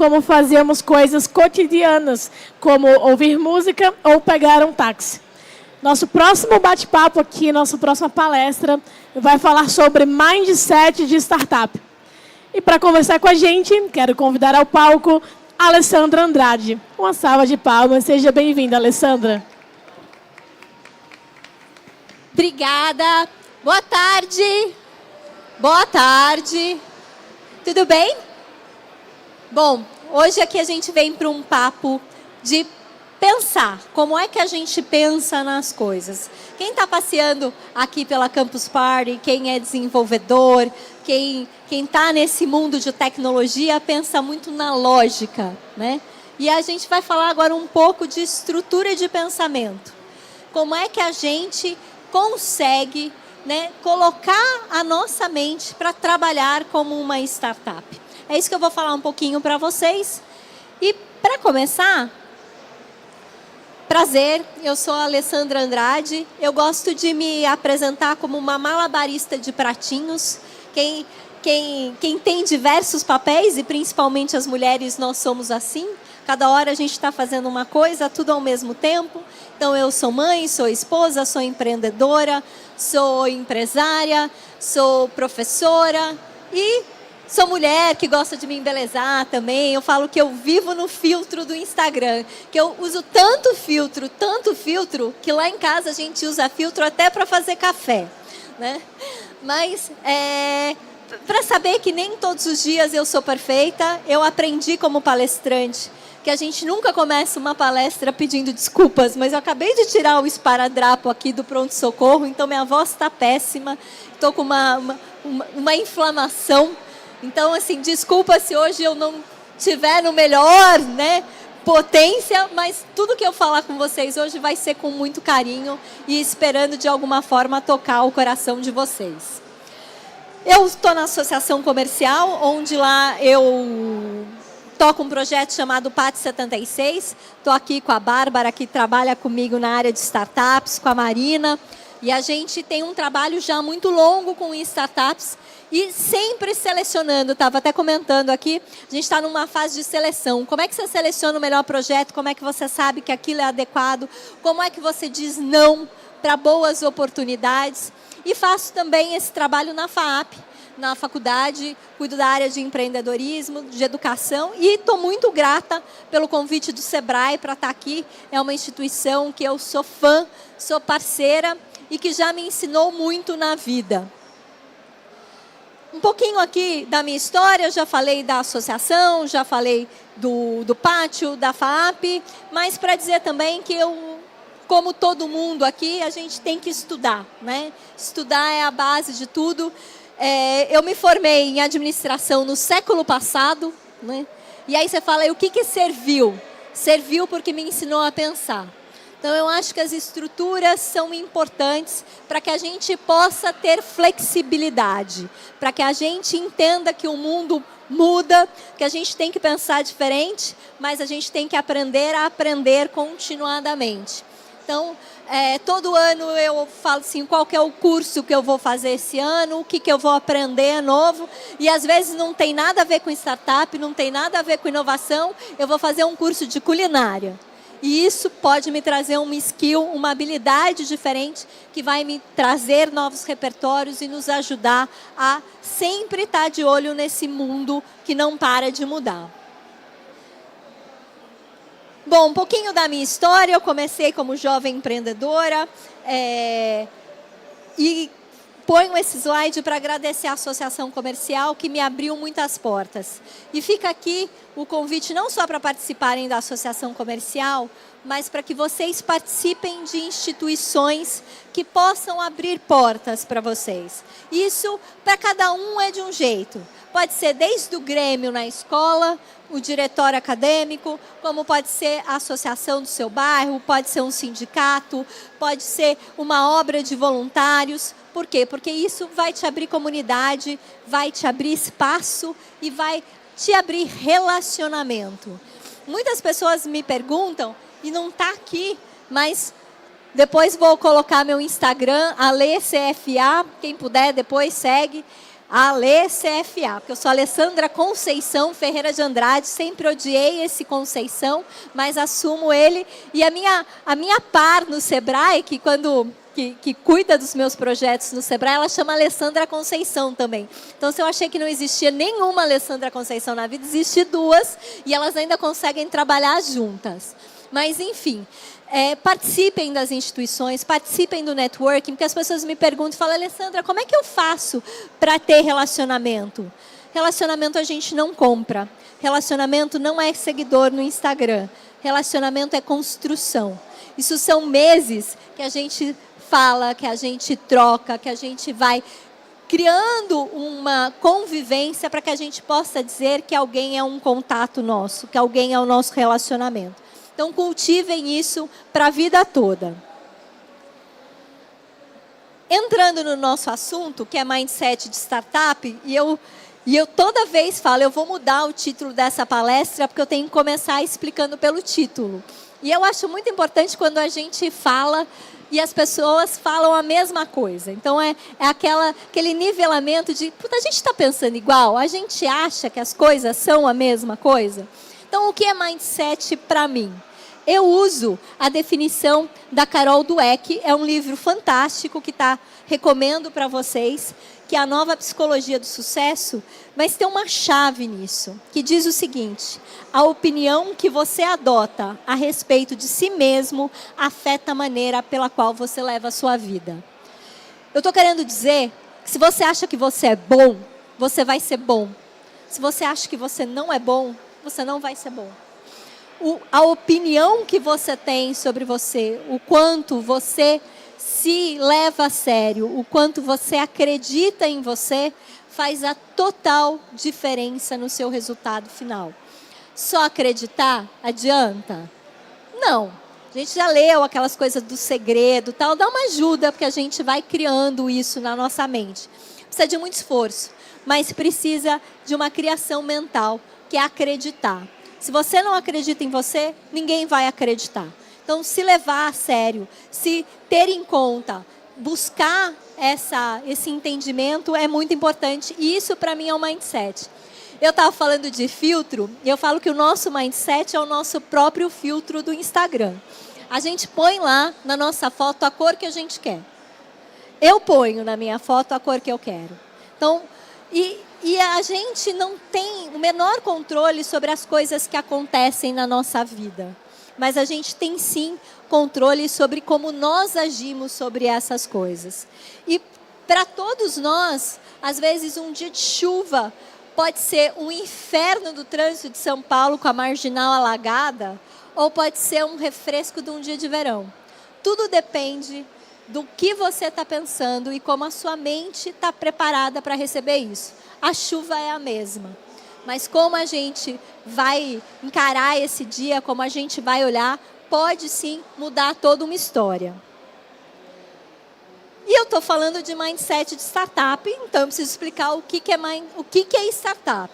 como fazíamos coisas cotidianas, como ouvir música ou pegar um táxi. Nosso próximo bate-papo aqui, nossa próxima palestra, vai falar sobre mindset de startup. E para conversar com a gente, quero convidar ao palco a Alessandra Andrade. Uma salva de palmas, seja bem-vinda, Alessandra. Obrigada. Boa tarde. Boa tarde. Tudo bem? Bom, hoje aqui a gente vem para um papo de pensar. Como é que a gente pensa nas coisas? Quem está passeando aqui pela Campus Party, quem é desenvolvedor, quem está nesse mundo de tecnologia, pensa muito na lógica, né? E a gente vai falar agora um pouco de estrutura de pensamento. Como é que a gente consegue, né, colocar a nossa mente para trabalhar como uma startup? É isso que eu vou falar um pouquinho para vocês. E para começar, prazer, eu sou a Alessandra Andrade. Eu gosto de me apresentar como uma malabarista de pratinhos. Quem tem diversos papéis, e principalmente as mulheres, nós somos assim. Cada hora a gente está fazendo uma coisa, tudo ao mesmo tempo. Então, eu sou mãe, sou esposa, sou empreendedora, sou empresária, sou professora e sou mulher que gosta de me embelezar também. Eu falo que eu vivo no filtro do Instagram, que eu uso tanto filtro, que lá em casa a gente usa filtro até para fazer café, né? Mas, para saber que nem todos os dias eu sou perfeita, eu aprendi como palestrante que a gente nunca começa uma palestra pedindo desculpas, mas eu acabei de tirar o esparadrapo aqui do pronto-socorro, então minha voz está péssima, estou com uma inflamação. Então, assim, desculpa se hoje eu não estiver no melhor, né, potência, mas tudo que eu falar com vocês hoje vai ser com muito carinho e esperando, de alguma forma, tocar o coração de vocês. Eu estou na associação comercial, onde lá eu toco um projeto chamado PAT 76. Estou aqui com a Bárbara, que trabalha comigo na área de startups, com a Marina. E a gente tem um trabalho já muito longo com startups e sempre selecionando. Estava até comentando aqui, a gente está numa fase de seleção. Como é que você seleciona o melhor projeto? Como é que você sabe que aquilo é adequado? Como é que você diz não para boas oportunidades? E faço também esse trabalho na FAAP, na faculdade, cuido da área de empreendedorismo, de educação, e estou muito grata pelo convite do Sebrae para estar aqui. É uma instituição que eu sou fã, sou parceira e que já me ensinou muito na vida. Um pouquinho aqui da minha história, já falei da associação, já falei do pátio, da FAAP, mas para dizer também que eu, como todo mundo aqui, a gente tem que estudar, né? Estudar é a base de tudo. Eu me formei em administração no século passado, né? E aí você fala, e o que serviu? Serviu porque me ensinou a pensar. Então, eu acho que as estruturas são importantes para que a gente possa ter flexibilidade, para que a gente entenda que o mundo muda, que a gente tem que pensar diferente, mas a gente tem que aprender a aprender continuadamente. Então, todo ano eu falo assim, qual que é o curso que eu vou fazer esse ano, o que eu vou aprender novo, e às vezes não tem nada a ver com startup, não tem nada a ver com inovação, eu vou fazer um curso de culinária. E isso pode me trazer uma skill, uma habilidade diferente, que vai me trazer novos repertórios e nos ajudar a sempre estar de olho nesse mundo que não para de mudar. Bom, um pouquinho da minha história. Eu comecei como jovem empreendedora e ponho esse slide para agradecer a Associação Comercial, que me abriu muitas portas. E fica aqui o convite não só para participarem da Associação Comercial, mas para que vocês participem de instituições que possam abrir portas para vocês. Isso, para cada um, é de um jeito. Pode ser desde o Grêmio na escola, o diretório acadêmico, como pode ser a associação do seu bairro, pode ser um sindicato, pode ser uma obra de voluntários. Por quê? Porque isso vai te abrir comunidade, vai te abrir espaço e vai te abrir relacionamento. Muitas pessoas me perguntam, e não está aqui, mas depois vou colocar meu Instagram, AleCFA, quem puder depois segue. Ale CFA, porque eu sou Alessandra Conceição Ferreira de Andrade, sempre odiei esse Conceição, mas assumo ele. E a minha par no Sebrae, que cuida dos meus projetos no Sebrae, ela chama Alessandra Conceição também. Então, se eu achei que não existia nenhuma Alessandra Conceição na vida, existe duas, e elas ainda conseguem trabalhar juntas. Mas, enfim, participem das instituições, participem do networking, porque as pessoas me perguntam e falam, Alessandra, como é que eu faço para ter relacionamento? Relacionamento a gente não compra. Relacionamento não é seguidor no Instagram. Relacionamento é construção. Isso são meses que a gente fala, que a gente troca, que a gente vai criando uma convivência para que a gente possa dizer que alguém é um contato nosso, que alguém é o nosso relacionamento. Então, cultivem isso para a vida toda. Entrando no nosso assunto, que é Mindset de Startup, e eu toda vez falo, eu vou mudar o título dessa palestra, porque eu tenho que começar explicando pelo título. E eu acho muito importante quando a gente fala e as pessoas falam a mesma coisa. Então, é aquele nivelamento de, puta, a gente está pensando igual? A gente acha que as coisas são a mesma coisa? Então, o que é Mindset para mim? Eu uso a definição da Carol Dweck, é um livro fantástico que recomendo para vocês, que é a Nova Psicologia do Sucesso, mas tem uma chave nisso, que diz o seguinte: a opinião que você adota a respeito de si mesmo afeta a maneira pela qual você leva a sua vida. Eu estou querendo dizer que se você acha que você é bom, você vai ser bom. Se você acha que você não é bom, você não vai ser bom. A opinião que você tem sobre você, o quanto você se leva a sério, o quanto você acredita em você, faz a total diferença no seu resultado final. Só acreditar adianta? Não. A gente já leu aquelas coisas do segredo, tal, dá uma ajuda, porque a gente vai criando isso na nossa mente. Precisa de muito esforço, mas precisa de uma criação mental, que é acreditar. Se você não acredita em você, ninguém vai acreditar. Então, se levar a sério, se ter em conta, buscar esse entendimento é muito importante. E isso, para mim, é um mindset. Eu estava falando de filtro, e eu falo que o nosso mindset é o nosso próprio filtro do Instagram. A gente põe lá na nossa foto a cor que a gente quer. Eu ponho na minha foto a cor que eu quero. Então, e a gente não tem o menor controle sobre as coisas que acontecem na nossa vida. Mas a gente tem sim controle sobre como nós agimos sobre essas coisas. E para todos nós, às vezes um dia de chuva pode ser um inferno do trânsito de São Paulo com a marginal alagada, ou pode ser um refresco de um dia de verão. Tudo depende do que você está pensando e como a sua mente está preparada para receber isso. A chuva é a mesma, mas como a gente vai encarar esse dia, como a gente vai olhar, pode sim mudar toda uma história. E eu estou falando de mindset de startup, então eu preciso explicar o que é startup.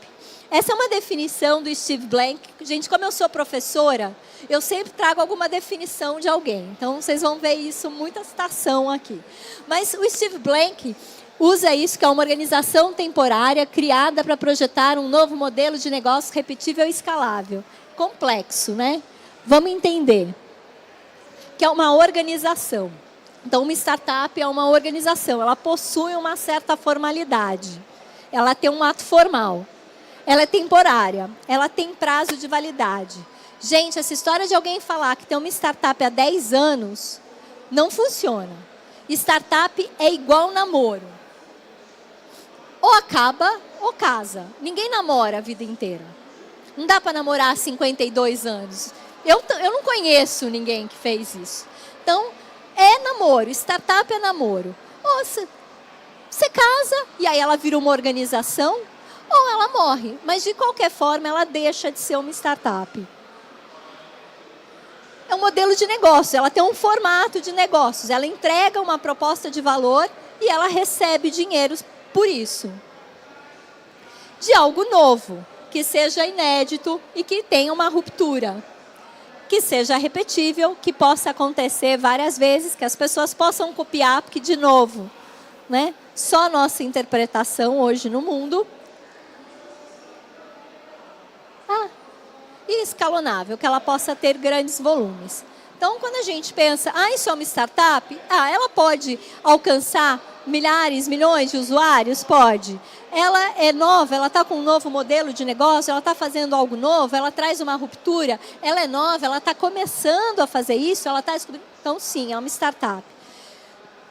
Essa é uma definição do Steve Blank. Gente, como eu sou professora, eu sempre trago alguma definição de alguém. Então, vocês vão ver isso, muita citação aqui. Mas o Steve Blank usa isso, que é uma organização temporária criada para projetar um novo modelo de negócio repetível e escalável. Complexo, né? Vamos entender. Que é uma organização. Então, uma startup é uma organização. Ela possui uma certa formalidade. Ela tem um ato formal. Ela é temporária. Ela tem prazo de validade. Gente, essa história de alguém falar que tem uma startup há 10 anos não funciona. Startup é igual namoro. Ou acaba ou casa. Ninguém namora a vida inteira. Não dá para namorar há 52 anos. Eu não conheço ninguém que fez isso. Então, é namoro. Startup é namoro. Ou você casa e aí ela vira uma organização, ou ela morre. Mas, de qualquer forma, ela deixa de ser uma startup. É um modelo de negócio. Ela tem um formato de negócios. Ela entrega uma proposta de valor e ela recebe dinheiro por isso. De algo novo, que seja inédito e que tenha uma ruptura. Que seja repetível, que possa acontecer várias vezes, que as pessoas possam copiar, porque, de novo, né? Só nossa interpretação hoje no mundo. E escalonável, que ela possa ter grandes volumes. Então, quando a gente pensa, isso é uma startup? Ela pode alcançar milhares, milhões de usuários? Pode. Ela é nova, ela está com um novo modelo de negócio, ela está fazendo algo novo, ela traz uma ruptura, ela é nova, ela está começando a fazer isso, ela está descobrindo. Então, sim, é uma startup.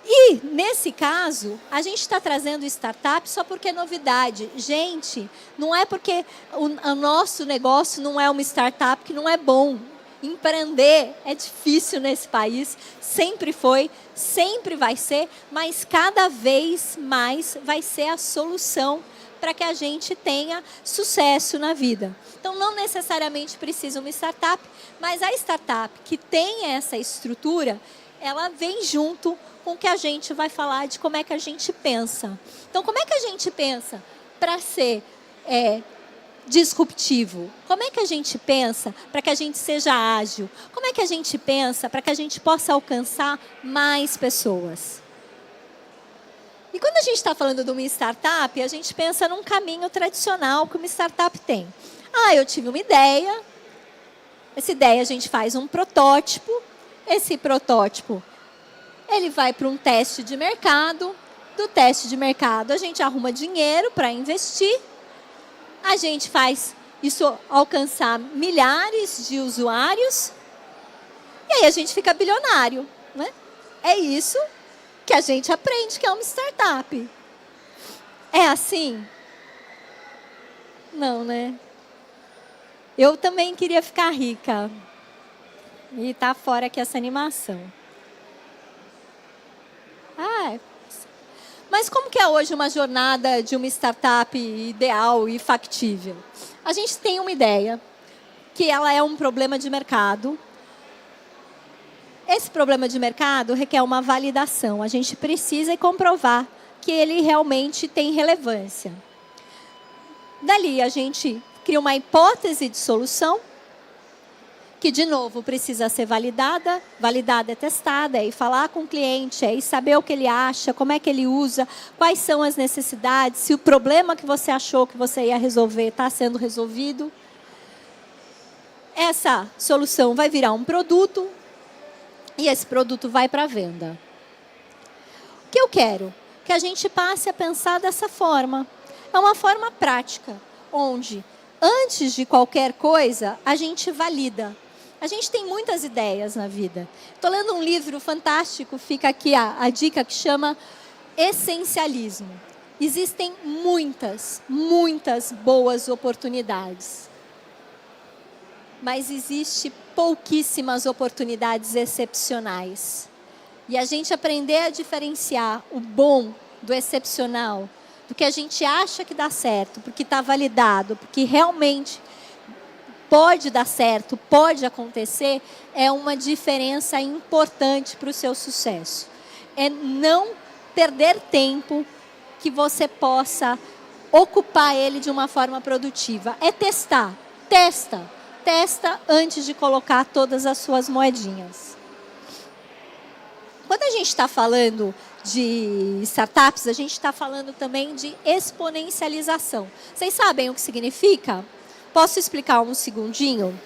E, nesse caso, a gente está trazendo startup só porque é novidade. Gente, não é porque o nosso negócio não é uma startup que não é bom. Empreender é difícil nesse país, sempre foi, sempre vai ser, mas cada vez mais vai ser a solução para que a gente tenha sucesso na vida. Então, não necessariamente precisa uma startup, mas a startup que tem essa estrutura, ela vem junto com o que a gente vai falar de como é que a gente pensa. Então, como é que a gente pensa para ser disruptivo? Como é que a gente pensa para que a gente seja ágil? Como é que a gente pensa para que a gente possa alcançar mais pessoas? E quando a gente está falando de uma startup, a gente pensa num caminho tradicional que uma startup tem. Eu tive uma ideia. Essa ideia a gente faz um protótipo. Esse protótipo ele vai para um teste de mercado. Do teste de mercado, a gente arruma dinheiro para investir. A gente faz isso alcançar milhares de usuários. E aí a gente fica bilionário, né? É isso que a gente aprende que é uma startup. É assim? Não, né? Eu também queria ficar rica. E tá fora aqui essa animação. Mas como que é hoje uma jornada de uma startup ideal e factível? A gente tem uma ideia que ela é um problema de mercado. Esse problema de mercado requer uma validação. A gente precisa comprovar que ele realmente tem relevância. Dali, a gente cria uma hipótese de solução, que, de novo, precisa ser validada. Validada é testada, é ir falar com o cliente, é ir saber o que ele acha, como é que ele usa, quais são as necessidades, se o problema que você achou que você ia resolver está sendo resolvido. Essa solução vai virar um produto e esse produto vai para a venda. O que eu quero? Que a gente passe a pensar dessa forma. É uma forma prática, onde, antes de qualquer coisa, a gente valida. A gente tem muitas ideias na vida. Estou lendo um livro fantástico, fica aqui a dica, que chama Essencialismo. Existem muitas, muitas boas oportunidades. Mas existe pouquíssimas oportunidades excepcionais. E a gente aprender a diferenciar o bom do excepcional, do que a gente acha que dá certo, porque está validado, porque realmente pode dar certo, pode acontecer, é uma diferença importante para o seu sucesso. É não perder tempo que você possa ocupar ele de uma forma produtiva. É testar. Testa antes de colocar todas as suas moedinhas. Quando a gente está falando de startups, a gente está falando também de exponencialização. Vocês sabem o que significa? Posso explicar um segundinho?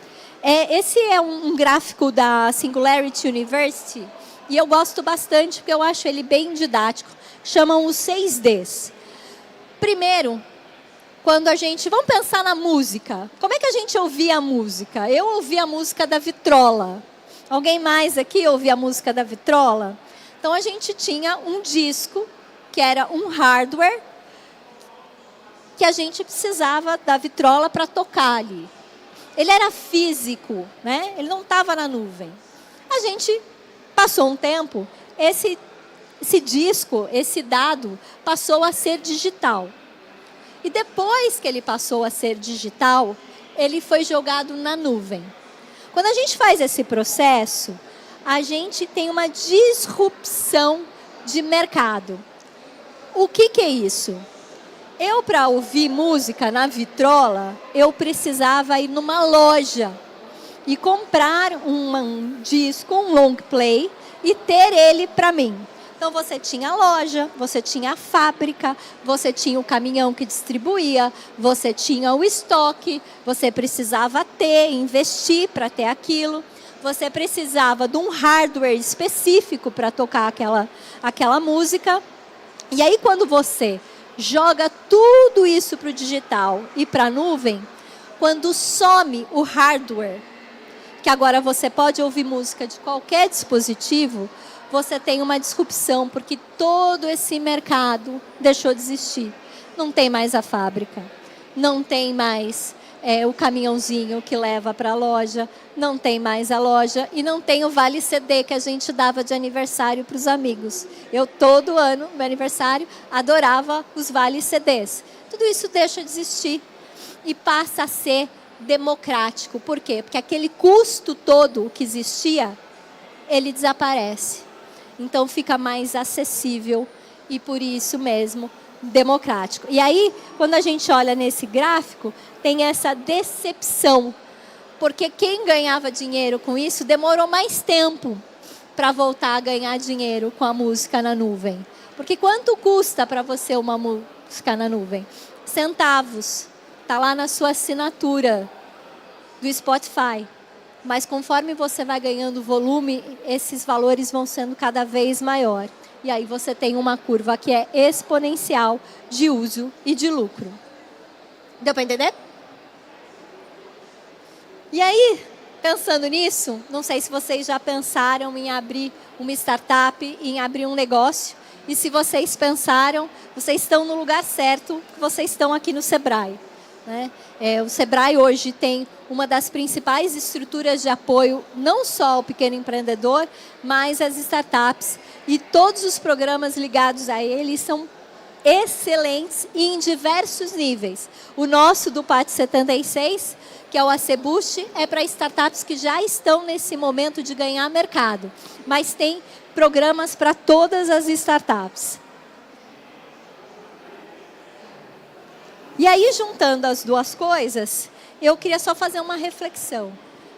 Esse é um gráfico da Singularity University e eu gosto bastante porque eu acho ele bem didático. Chamam os 6Ds. Primeiro, quando a gente... Vamos pensar na música. Como é que a gente ouvia a música? Eu ouvia a música da vitrola. Alguém mais aqui ouvia a música da vitrola? Então, a gente tinha um disco, que era um hardware, que a gente precisava da vitrola para tocar ali. Ele era físico, né? Ele não estava na nuvem. A gente passou um tempo, esse disco, esse dado, passou a ser digital. E depois que ele passou a ser digital, ele foi jogado na nuvem. Quando a gente faz esse processo, a gente tem uma disrupção de mercado. O que é isso? Eu, para ouvir música na vitrola, eu precisava ir numa loja e comprar um disco, um long play, e ter ele para mim. Então você tinha a loja, você tinha a fábrica, você tinha o caminhão que distribuía, você tinha o estoque, você precisava investir para ter aquilo, você precisava de um hardware específico para tocar aquela música. E aí quando você joga tudo isso para o digital e para a nuvem, quando some o hardware, que agora você pode ouvir música de qualquer dispositivo, você tem uma disrupção, porque todo esse mercado deixou de existir. Não tem mais a fábrica, não tem mais o caminhãozinho que leva para a loja, não tem mais a loja e não tem o Vale CD que a gente dava de aniversário para os amigos. Eu, todo ano, no meu aniversário, adorava os Vale CDs. Tudo isso deixa de existir e passa a ser democrático. Por quê? Porque aquele custo todo que existia, ele desaparece. Então fica mais acessível e por isso mesmo democrático. E aí, quando a gente olha nesse gráfico, tem essa decepção, porque quem ganhava dinheiro com isso demorou mais tempo para voltar a ganhar dinheiro com a música na nuvem. Porque quanto custa para você uma música na nuvem? Centavos. Está lá na sua assinatura do Spotify. Mas conforme você vai ganhando volume, esses valores vão sendo cada vez maior. E aí você tem uma curva que é exponencial de uso e de lucro. Deu para entender? E aí, pensando nisso, não sei se vocês já pensaram em abrir uma startup, em abrir um negócio. E se vocês pensaram, vocês estão no lugar certo, vocês estão aqui no Sebrae. Né? O Sebrae hoje tem uma das principais estruturas de apoio, não só ao pequeno empreendedor, mas às startups. E todos os programas ligados a ele são excelentes e em diversos níveis. O nosso, do PAT 76, que é o AC Boost, é para startups que já estão nesse momento de ganhar mercado. Mas tem programas para todas as startups. E aí, juntando as duas coisas, eu queria só fazer uma reflexão.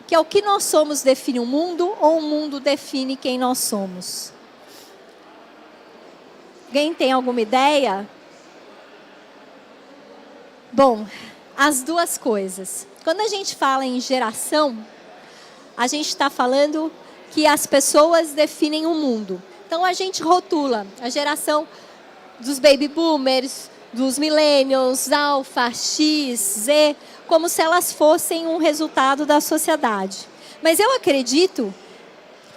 Que é o que nós somos define o mundo ou o mundo define quem nós somos? Alguém tem alguma ideia? Bom, as duas coisas. Quando a gente fala em geração, a gente está falando que as pessoas definem o mundo. Então, a gente rotula a geração dos baby boomers, dos millennials, alfa, X, Z, como se elas fossem um resultado da sociedade. Mas eu acredito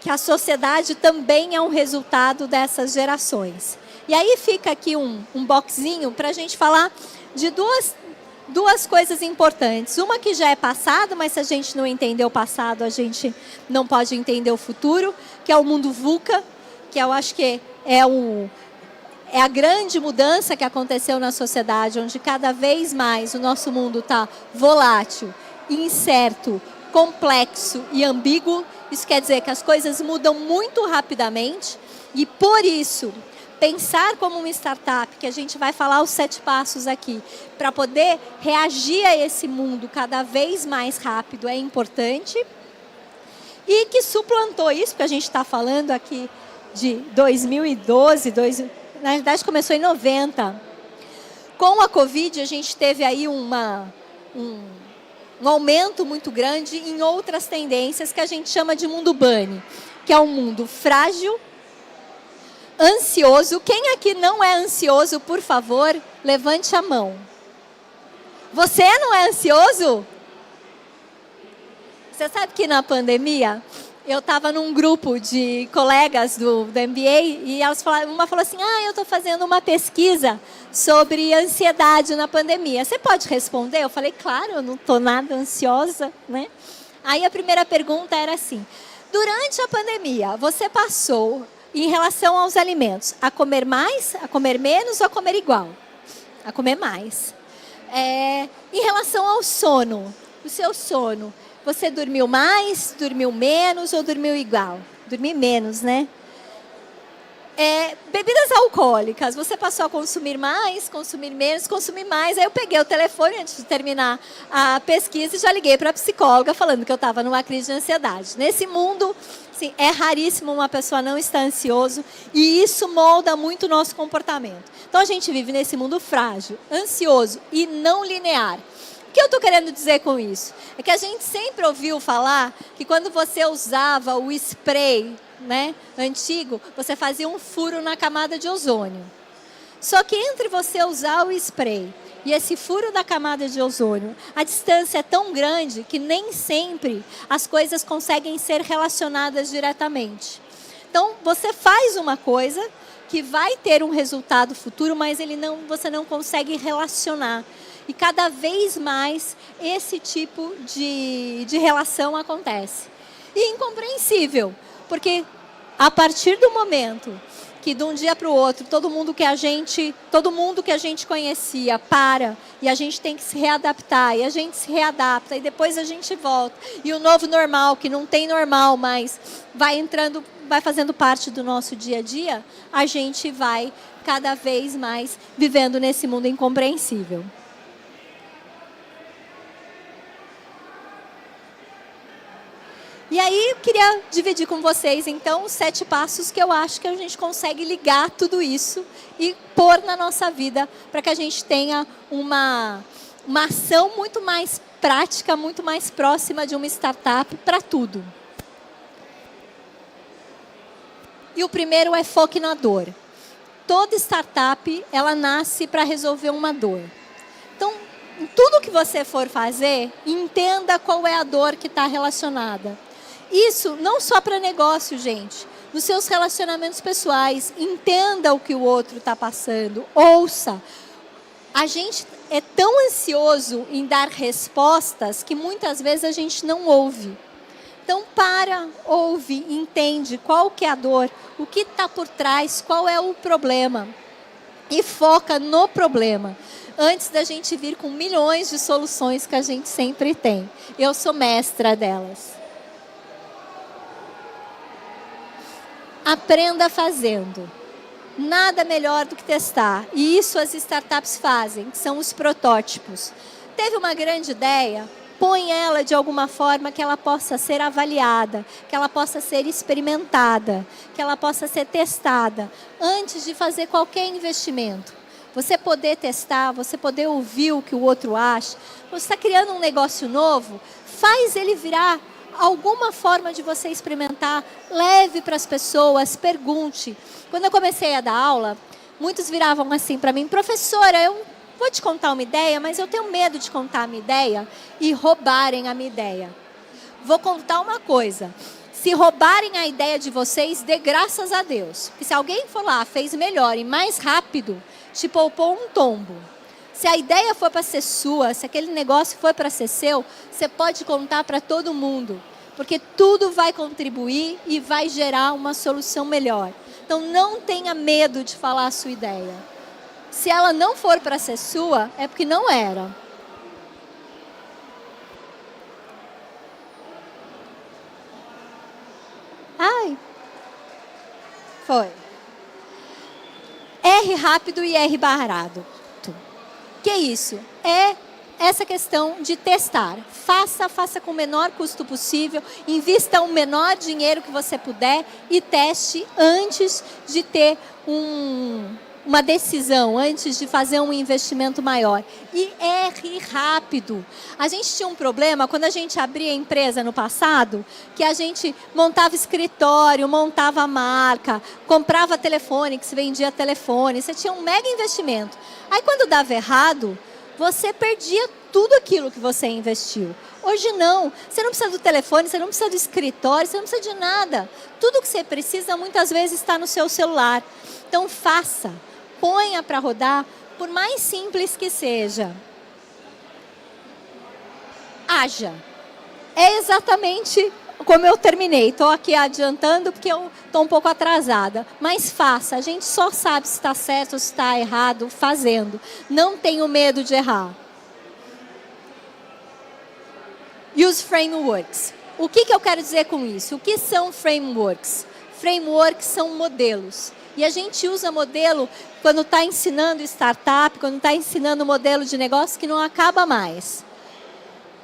que a sociedade também é um resultado dessas gerações. E aí fica aqui um boxinho para a gente falar de duas coisas importantes. Uma que já é passado, mas se a gente não entender o passado, a gente não pode entender o futuro, que é o mundo VUCA, que eu acho que é a grande mudança que aconteceu na sociedade, onde cada vez mais o nosso mundo está volátil, incerto, complexo e ambíguo. Isso quer dizer que as coisas mudam muito rapidamente e, por isso, pensar como uma startup, que a gente vai falar os 7 passos aqui, para poder reagir a esse mundo cada vez mais rápido é importante. E que suplantou isso, porque a gente está falando aqui de 2012, na verdade começou em 90. Com a Covid, a gente teve aí um aumento muito grande em outras tendências que a gente chama de mundo bunny, que é um mundo frágil, ansioso. Quem aqui não é ansioso, por favor, levante a mão. Você não é ansioso? Você sabe que na pandemia, eu estava num grupo de colegas do MBA e uma falou assim, eu estou fazendo uma pesquisa sobre ansiedade na pandemia. Você pode responder? Eu falei, claro, eu não estou nada ansiosa, né? Aí a primeira pergunta era assim, durante a pandemia, você passou, em relação aos alimentos, a comer mais, a comer menos ou a comer igual? A comer mais. Em relação ao sono, o seu sono, você dormiu mais, dormiu menos ou dormiu igual? Dormi menos, né? Bebidas alcoólicas, você passou a consumir mais, consumir menos, consumir mais. Aí eu peguei o telefone antes de terminar a pesquisa e já liguei para a psicóloga falando que eu estava numa crise de ansiedade. Nesse mundo, assim, é raríssimo uma pessoa não estar ansioso e isso molda muito o nosso comportamento. Então a gente vive nesse mundo frágil, ansioso e não linear. O que eu estou querendo dizer com isso? É que a gente sempre ouviu falar que quando você usava o spray, né, antigo, você fazia um furo na camada de ozônio. Só que entre você usar o spray e esse furo da camada de ozônio, a distância é tão grande que nem sempre as coisas conseguem ser relacionadas diretamente. Então, você faz uma coisa que vai ter um resultado futuro, mas você não consegue relacionar. E cada vez mais esse tipo de relação acontece. E incompreensível, porque a partir do momento que de um dia para o outro, todo mundo que a gente conhecia para, e a gente tem que se readaptar, e a gente se readapta, e depois a gente volta. E o novo normal, que não tem normal, mas vai fazendo parte do nosso dia a dia, a gente vai cada vez mais vivendo nesse mundo incompreensível. E aí, eu queria dividir com vocês, então, os 7 passos que eu acho que a gente consegue ligar tudo isso e pôr na nossa vida para que a gente tenha uma ação muito mais prática, muito mais próxima de uma startup para tudo. E o primeiro é foque na dor. Toda startup, ela nasce para resolver uma dor. Então, em tudo que você for fazer, entenda qual é a dor que está relacionada. Isso não só para negócio, gente. Nos seus relacionamentos pessoais, entenda o que o outro está passando. Ouça. A gente é tão ansioso em dar respostas que muitas vezes a gente não ouve. Então, ouve, entende qual que é a dor, o que está por trás, qual é o problema. E foca no problema. Antes da gente vir com milhões de soluções que a gente sempre tem. Eu sou mestra delas. Aprenda fazendo. Nada melhor do que testar. E isso as startups fazem, que são os protótipos. Teve uma grande ideia? Põe ela de alguma forma que ela possa ser avaliada, que ela possa ser experimentada, que ela possa ser testada, antes de fazer qualquer investimento. Você poder testar, você poder ouvir o que o outro acha. Você está criando um negócio novo, faz ele virar alguma forma de você experimentar, leve para as pessoas, pergunte. Quando eu comecei a dar aula, muitos viravam assim para mim: professora, eu vou te contar uma ideia, mas eu tenho medo de contar a minha ideia e roubarem a minha ideia. Vou contar uma coisa: se roubarem a ideia de vocês, dê graças a Deus. Porque se alguém for lá, fez melhor e mais rápido, te poupou um tombo. Se a ideia for para ser sua, se aquele negócio for para ser seu, você pode contar para todo mundo. Porque tudo vai contribuir e vai gerar uma solução melhor. Então, não tenha medo de falar a sua ideia. Se ela não for para ser sua, é porque não era. Ai. Foi. R rápido e R barato. Que é isso? É essa questão de testar. Faça com o menor custo possível, invista o menor dinheiro que você puder e teste antes de ter uma decisão, antes de fazer um investimento maior. E erre rápido. A gente tinha um problema quando a gente abria a empresa no passado, que a gente montava escritório, montava marca, comprava telefone, que se vendia telefone, você tinha um mega investimento. Aí quando dava errado, você perdia tudo aquilo que você investiu. Hoje não, você não precisa do telefone, você não precisa do escritório, você não precisa de nada. Tudo que você precisa muitas vezes está no seu celular. Então faça, ponha para rodar, por mais simples que seja. Haja. É exatamente como eu terminei. Estou aqui adiantando porque eu estou um pouco atrasada. Mas faça. A gente só sabe se está certo ou se está errado fazendo. Não tenho medo de errar. E os frameworks. O que eu quero dizer com isso? O que são frameworks? Frameworks são modelos. E a gente usa modelo quando está ensinando startup, quando está ensinando modelo de negócio que não acaba mais.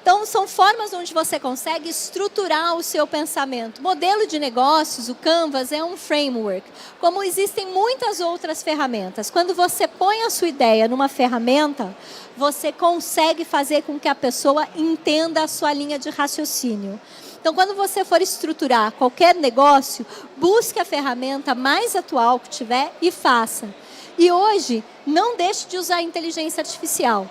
Então, são formas onde você consegue estruturar o seu pensamento. Modelo de negócios, o Canvas, é um framework, como existem muitas outras ferramentas. Quando você põe a sua ideia numa ferramenta, você consegue fazer com que a pessoa entenda a sua linha de raciocínio. Então, quando você for estruturar qualquer negócio, busque a ferramenta mais atual que tiver e faça. E hoje, não deixe de usar a inteligência artificial.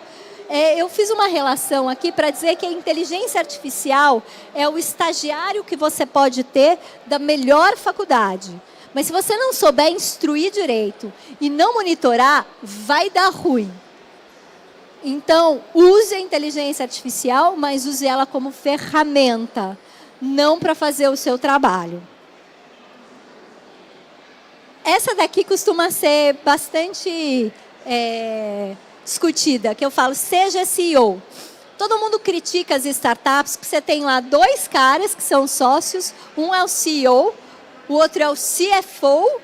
Eu fiz uma relação aqui para dizer que a inteligência artificial é o estagiário que você pode ter da melhor faculdade. Mas se você não souber instruir direito e não monitorar, vai dar ruim. Então, use a inteligência artificial, mas use ela como ferramenta, não para fazer o seu trabalho. Essa daqui costuma ser bastante discutida, que eu falo, seja CEO. Todo mundo critica as startups, porque você tem lá 2 caras que são sócios, um é o CEO, o outro é o CFO,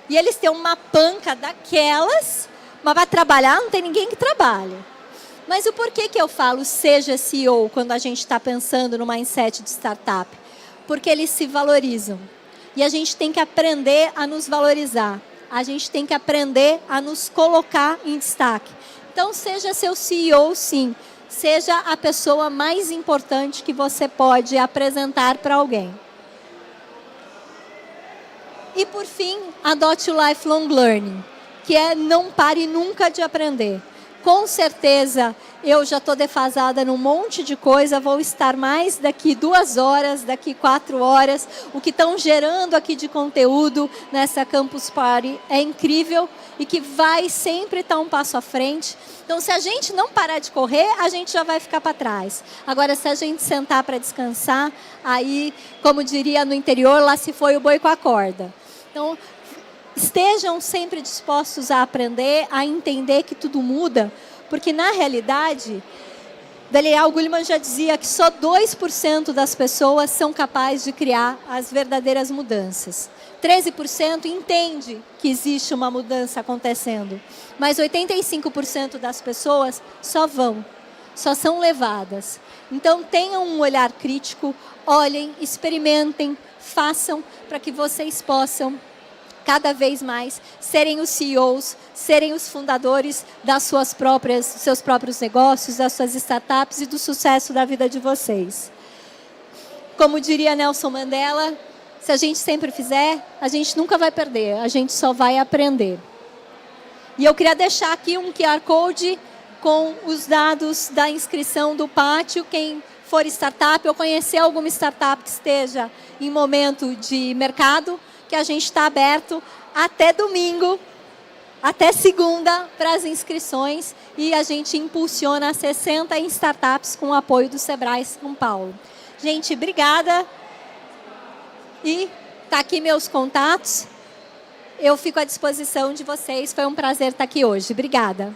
e eles têm uma panca daquelas, mas para trabalhar não tem ninguém que trabalha. Mas o porquê que eu falo seja CEO quando a gente está pensando no mindset de startup? Porque eles se valorizam. E a gente tem que aprender a nos valorizar. A gente tem que aprender a nos colocar em destaque. Então, seja seu CEO, sim. Seja a pessoa mais importante que você pode apresentar para alguém. E, por fim, adote o lifelong learning, que é não pare nunca de aprender. Com certeza, eu já estou defasada num monte de coisa, vou estar mais daqui 2 horas, daqui 4 horas. O que estão gerando aqui de conteúdo nessa Campus Party é incrível e que vai sempre estar um passo à frente. Então, se a gente não parar de correr, a gente já vai ficar para trás. Agora, se a gente sentar para descansar, aí, como diria no interior, lá se foi o boi com a corda. Então, estejam sempre dispostos a aprender, a entender que tudo muda, porque na realidade, Daniel Goleman já dizia que só 2% das pessoas são capazes de criar as verdadeiras mudanças. 13% entende que existe uma mudança acontecendo, mas 85% das pessoas só são levadas. Então, tenham um olhar crítico, olhem, experimentem, façam para que vocês possam cada vez mais serem os CEOs, serem os fundadores dos seus próprios negócios, das suas startups e do sucesso da vida de vocês. Como diria Nelson Mandela, se a gente sempre fizer, a gente nunca vai perder, a gente só vai aprender. E eu queria deixar aqui um QR Code com os dados da inscrição do pátio. Quem for startup ou conhecer alguma startup que esteja em momento de mercado, que a gente está aberto até domingo, até segunda, para as inscrições. E a gente impulsiona 60 startups com o apoio do Sebrae São Paulo. Gente, obrigada. E tá aqui meus contatos. Eu fico à disposição de vocês. Foi um prazer estar aqui hoje. Obrigada.